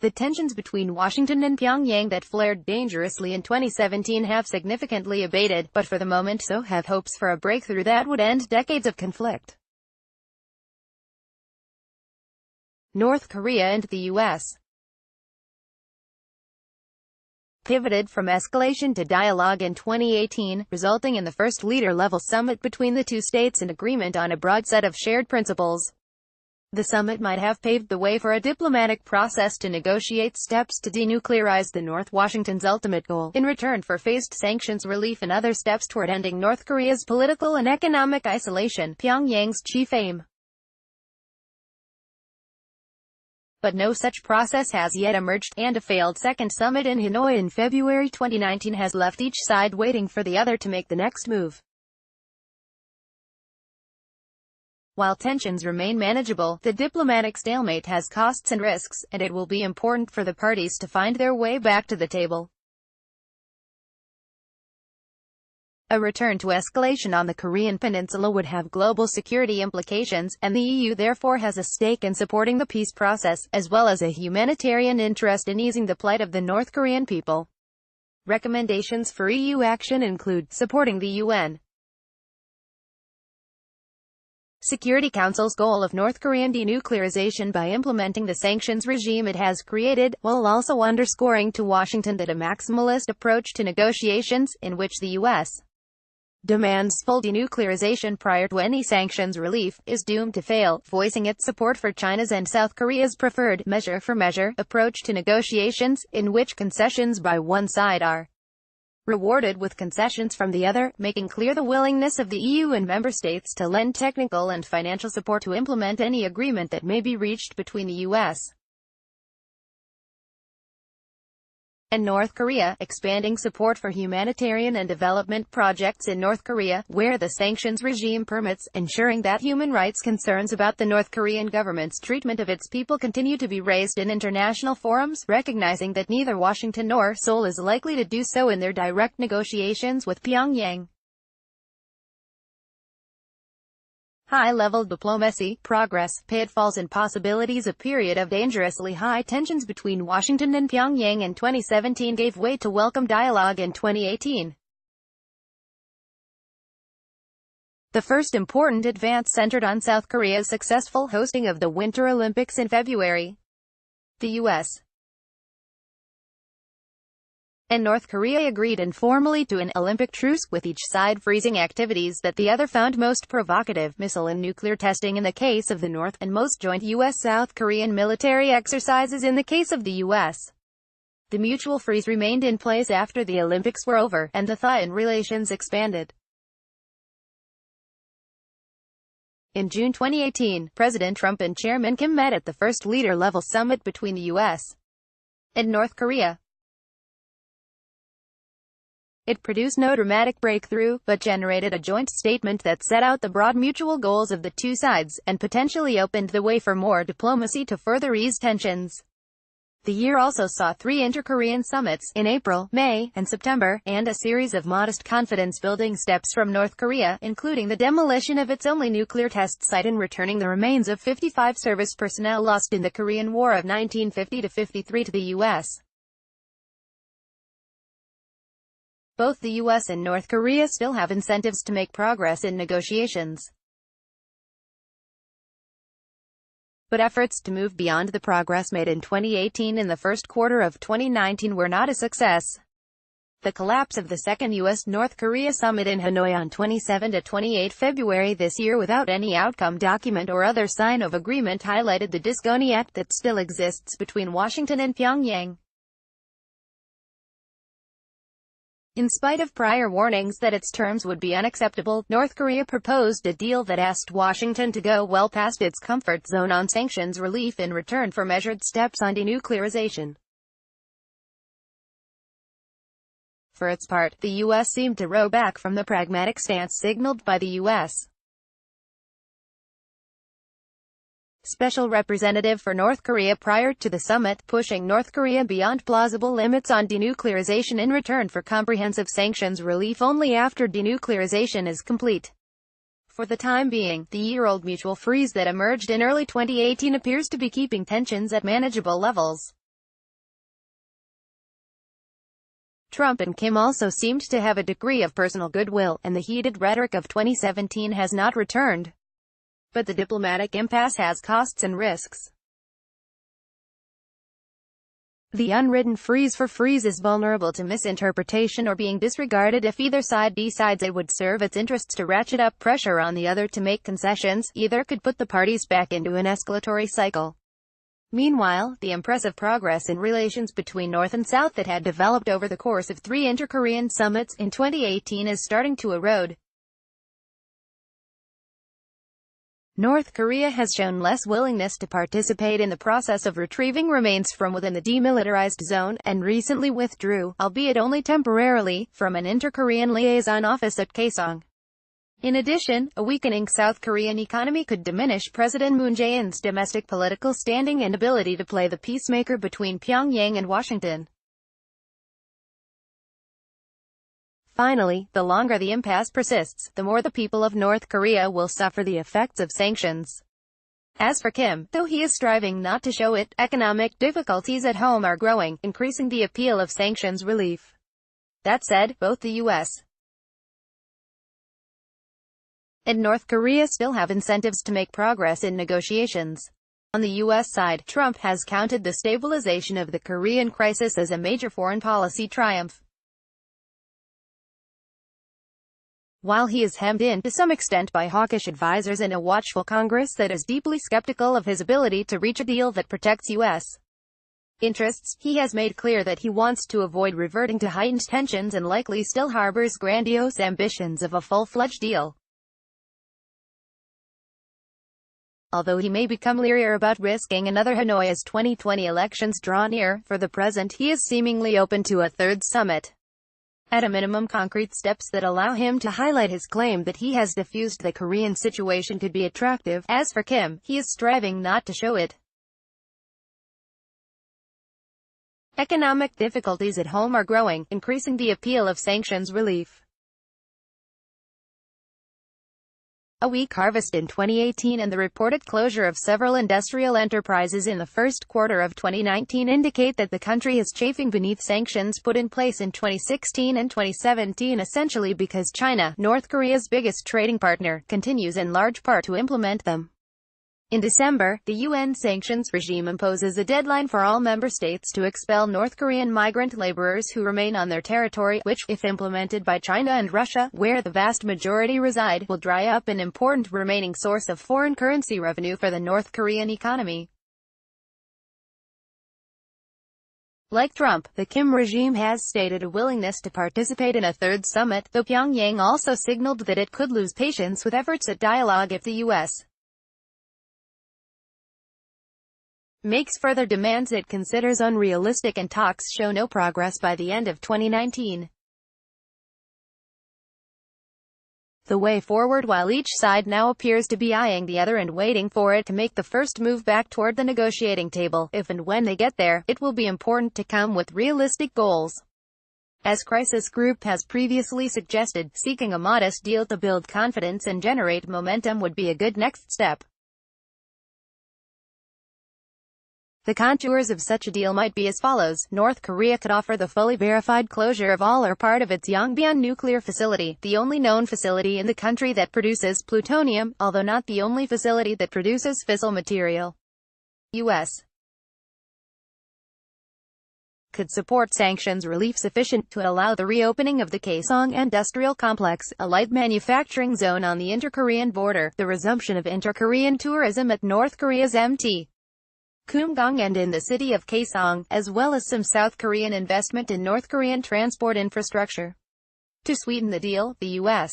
The tensions between Washington and Pyongyang that flared dangerously in 2017 have significantly abated, but for the moment so have hopes for a breakthrough that would end decades of conflict. North Korea and the U.S. pivoted from escalation to dialogue in 2018, resulting in the first leader-level summit between the two states and agreement on a broad set of shared principles. The summit might have paved the way for a diplomatic process to negotiate steps to denuclearize the North. Washington's ultimate goal, in return for phased sanctions relief and other steps toward ending North Korea's political and economic isolation, Pyongyang's chief aim. But no such process has yet emerged, and a failed second summit in Hanoi in February 2019 has left each side waiting for the other to make the next move. While tensions remain manageable, the diplomatic stalemate has costs and risks, and it will be important for the parties to find their way back to the table. A return to escalation on the Korean peninsula would have global security implications, and the EU therefore has a stake in supporting the peace process, as well as a humanitarian interest in easing the plight of the North Korean people. Recommendations for EU action include supporting the UN Security Council's goal of North Korean denuclearization by implementing the sanctions regime it has created, while also underscoring to Washington that a maximalist approach to negotiations, in which the U.S. demands full denuclearization prior to any sanctions relief, is doomed to fail, voicing its support for China's and South Korea's preferred measure-for-measure approach to negotiations, in which concessions by one side are rewarded with concessions from the other, making clear the willingness of the EU and member states to lend technical and financial support to implement any agreement that may be reached between the U.S. and North Korea, expanding support for humanitarian and development projects in North Korea, where the sanctions regime permits, ensuring that human rights concerns about the North Korean government's treatment of its people continue to be raised in international forums, recognizing that neither Washington nor Seoul is likely to do so in their direct negotiations with Pyongyang. High-level diplomacy, progress, pitfalls and possibilities. A period of dangerously high tensions between Washington and Pyongyang in 2017 gave way to welcome dialogue in 2018. The first important advance centered on South Korea's successful hosting of the Winter Olympics in February. The U.S. and North Korea agreed informally to an Olympic truce, with each side freezing activities that the other found most provocative, missile and nuclear testing in the case of the North, and most joint U.S.-South Korean military exercises in the case of the U.S. The mutual freeze remained in place after the Olympics were over, and the thaw in relations expanded. In June 2018, President Trump and Chairman Kim met at the first leader-level summit between the U.S. and North Korea. It produced no dramatic breakthrough, but generated a joint statement that set out the broad mutual goals of the two sides, and potentially opened the way for more diplomacy to further ease tensions. The year also saw 3 inter-Korean summits, in April, May, and September, and a series of modest confidence-building steps from North Korea, including the demolition of its only nuclear test site and returning the remains of 55 service personnel lost in the Korean War of 1950-53 to the U.S. Both the U.S. and North Korea still have incentives to make progress in negotiations. But efforts to move beyond the progress made in 2018 and the first quarter of 2019 were not a success. The collapse of the second U.S.-North Korea summit in Hanoi on 27–28 February this year without any outcome document or other sign of agreement highlighted the disconnect that still exists between Washington and Pyongyang. In spite of prior warnings that its terms would be unacceptable, North Korea proposed a deal that asked Washington to go well past its comfort zone on sanctions relief in return for measured steps on denuclearization. For its part, the U.S. seemed to row back from the pragmatic stance signaled by the U.S. Special Representative for North Korea prior to the summit, pushing North Korea beyond plausible limits on denuclearization in return for comprehensive sanctions relief only after denuclearization is complete. For the time being, the year-old mutual freeze that emerged in early 2018 appears to be keeping tensions at manageable levels. Trump and Kim also seemed to have a degree of personal goodwill, and the heated rhetoric of 2017 has not returned. But the diplomatic impasse has costs and risks. The unwritten freeze for freeze is vulnerable to misinterpretation or being disregarded if either side decides it would serve its interests to ratchet up pressure on the other to make concessions. Either could put the parties back into an escalatory cycle. Meanwhile, the impressive progress in relations between North and South that had developed over the course of 3 inter-Korean summits in 2018 is starting to erode. North Korea has shown less willingness to participate in the process of retrieving remains from within the demilitarized zone, and recently withdrew, albeit only temporarily, from an inter-Korean liaison office at Kaesong. In addition, a weakening South Korean economy could diminish President Moon Jae-in's domestic political standing and ability to play the peacemaker between Pyongyang and Washington. Finally, the longer the impasse persists, the more the people of North Korea will suffer the effects of sanctions. As for Kim, though he is striving not to show it, economic difficulties at home are growing, increasing the appeal of sanctions relief. That said, both the U.S. and North Korea still have incentives to make progress in negotiations. On the U.S. side, Trump has counted the stabilization of the Korean crisis as a major foreign policy triumph. While he is hemmed in, to some extent, by hawkish advisors and a watchful Congress that is deeply skeptical of his ability to reach a deal that protects U.S. interests, he has made clear that he wants to avoid reverting to heightened tensions and likely still harbors grandiose ambitions of a full-fledged deal. Although he may become learier about risking another Hanoi as 2020 elections draw near, for the present he is seemingly open to a third summit. At a minimum, concrete steps that allow him to highlight his claim that he has diffused the Korean situation could be attractive. As for Kim, he is striving not to show it. Economic difficulties at home are growing, increasing the appeal of sanctions relief. A weak harvest in 2018 and the reported closure of several industrial enterprises in the first quarter of 2019 indicate that the country is chafing beneath sanctions put in place in 2016 and 2017, essentially because China, North Korea's biggest trading partner, continues in large part to implement them. In December, the UN sanctions regime imposes a deadline for all member states to expel North Korean migrant laborers who remain on their territory, which, if implemented by China and Russia, where the vast majority reside, will dry up an important remaining source of foreign currency revenue for the North Korean economy. Like Trump, the Kim regime has stated a willingness to participate in a third summit, though Pyongyang also signaled that it could lose patience with efforts at dialogue if the U.S. makes further demands it considers unrealistic and talks show no progress by the end of 2019. The way forward, while each side now appears to be eyeing the other and waiting for it to make the first move back toward the negotiating table, if and when they get there, it will be important to come with realistic goals. As Crisis Group has previously suggested, seeking a modest deal to build confidence and generate momentum would be a good next step. The contours of such a deal might be as follows. North Korea could offer the fully verified closure of all or part of its Yongbyon nuclear facility, the only known facility in the country that produces plutonium, although not the only facility that produces fissile material. U.S. could support sanctions relief sufficient to allow the reopening of the Kaesong Industrial Complex, a light manufacturing zone on the inter-Korean border, the resumption of inter-Korean tourism at North Korea's Mt. Kumgang and in the city of Kaesong, as well as some South Korean investment in North Korean transport infrastructure. To sweeten the deal, the U.S.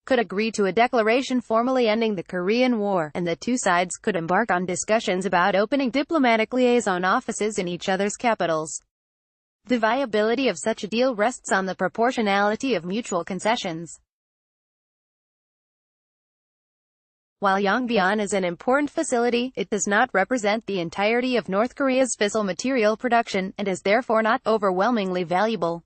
could agree to a declaration formally ending the Korean War, and the two sides could embark on discussions about opening diplomatic liaison offices in each other's capitals. The viability of such a deal rests on the proportionality of mutual concessions. While Yongbyon is an important facility, it does not represent the entirety of North Korea's fissile material production, and is therefore not overwhelmingly valuable.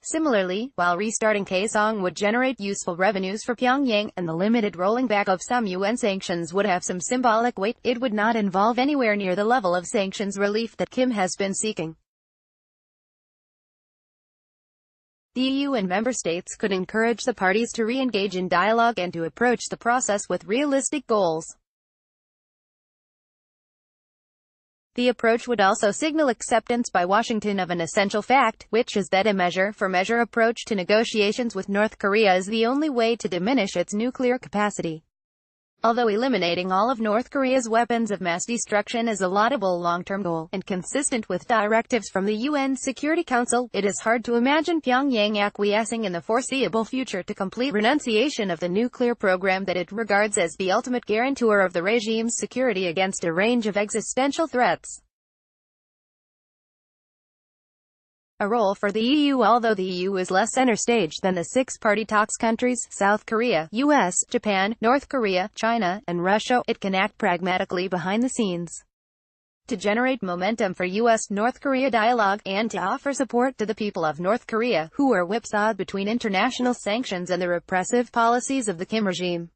Similarly, while restarting Kaesong would generate useful revenues for Pyongyang, and the limited rolling back of some UN sanctions would have some symbolic weight, it would not involve anywhere near the level of sanctions relief that Kim has been seeking. The EU and member states could encourage the parties to re-engage in dialogue and to approach the process with realistic goals. The approach would also signal acceptance by Washington of an essential fact, which is that a measure-for-measure approach to negotiations with North Korea is the only way to diminish its nuclear capacity. Although eliminating all of North Korea's weapons of mass destruction is a laudable long-term goal, and consistent with directives from the UN Security Council, it is hard to imagine Pyongyang acquiescing in the foreseeable future to complete renunciation of the nuclear program that it regards as the ultimate guarantor of the regime's security against a range of existential threats. A role for the EU. Although the EU is less center stage than the six-party talks countries, South Korea, US, Japan, North Korea, China, and Russia, it can act pragmatically behind the scenes to generate momentum for US-North Korea dialogue, and to offer support to the people of North Korea, who are whipsawed between international sanctions and the repressive policies of the Kim regime.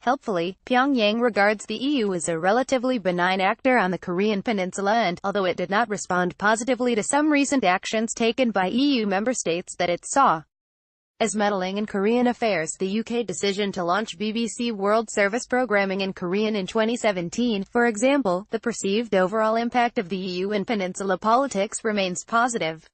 Helpfully, Pyongyang regards the EU as a relatively benign actor on the Korean peninsula and, although it did not respond positively to some recent actions taken by EU member states that it saw as meddling in Korean affairs, the UK decision to launch BBC World Service programming in Korean in 2017, for example, the perceived overall impact of the EU in peninsula politics remains positive.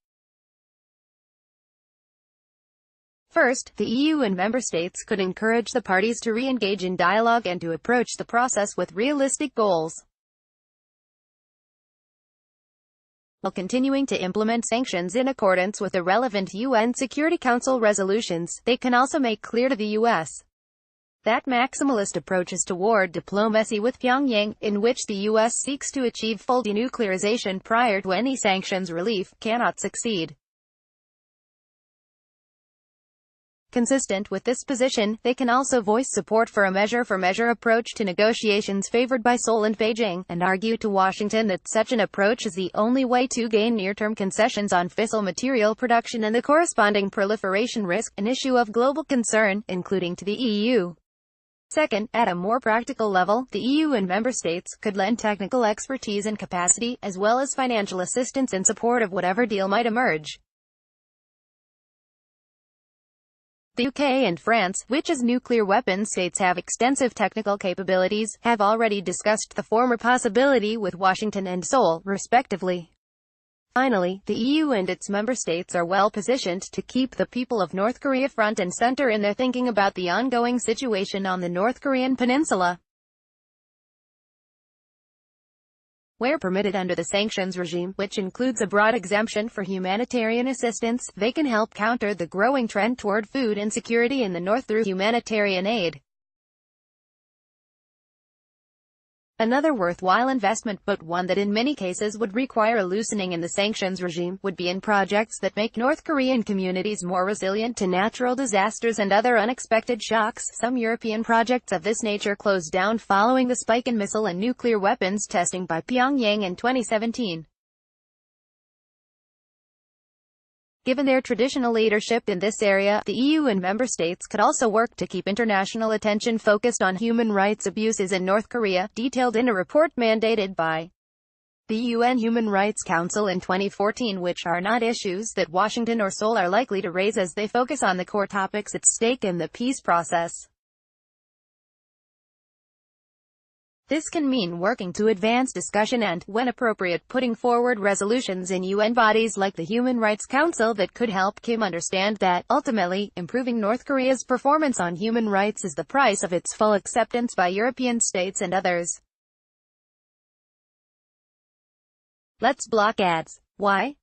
First, the EU and member states could encourage the parties to re-engage in dialogue and to approach the process with realistic goals. While continuing to implement sanctions in accordance with the relevant UN Security Council resolutions, they can also make clear to the US that maximalist approaches toward diplomacy with Pyongyang, in which the US seeks to achieve full denuclearization prior to any sanctions relief, cannot succeed. Consistent with this position, they can also voice support for a measure-for-measure approach to negotiations favored by Seoul and Beijing, and argue to Washington that such an approach is the only way to gain near-term concessions on fissile material production and the corresponding proliferation risk, an issue of global concern, including to the EU. Second, at a more practical level, the EU and member states could lend technical expertise and capacity, as well as financial assistance in support of whatever deal might emerge. The UK and France, which as nuclear weapons states have extensive technical capabilities, have already discussed the former possibility with Washington and Seoul, respectively. Finally, the EU and its member states are well positioned to keep the people of North Korea front and center in their thinking about the ongoing situation on the North Korean peninsula. Where permitted under the sanctions regime, which includes a broad exemption for humanitarian assistance, they can help counter the growing trend toward food insecurity in the North through humanitarian aid. Another worthwhile investment, but one that in many cases would require a loosening in the sanctions regime, would be in projects that make North Korean communities more resilient to natural disasters and other unexpected shocks. Some European projects of this nature closed down following the spike in missile and nuclear weapons testing by Pyongyang in 2017. Given their traditional leadership in this area, the EU and member states could also work to keep international attention focused on human rights abuses in North Korea, detailed in a report mandated by the UN Human Rights Council in 2014, which are not issues that Washington or Seoul are likely to raise as they focus on the core topics at stake in the peace process. This can mean working to advance discussion and, when appropriate, putting forward resolutions in UN bodies like the Human Rights Council that could help Kim understand that, ultimately, improving North Korea's performance on human rights is the price of its full acceptance by European states and others. Let's block ads. Why?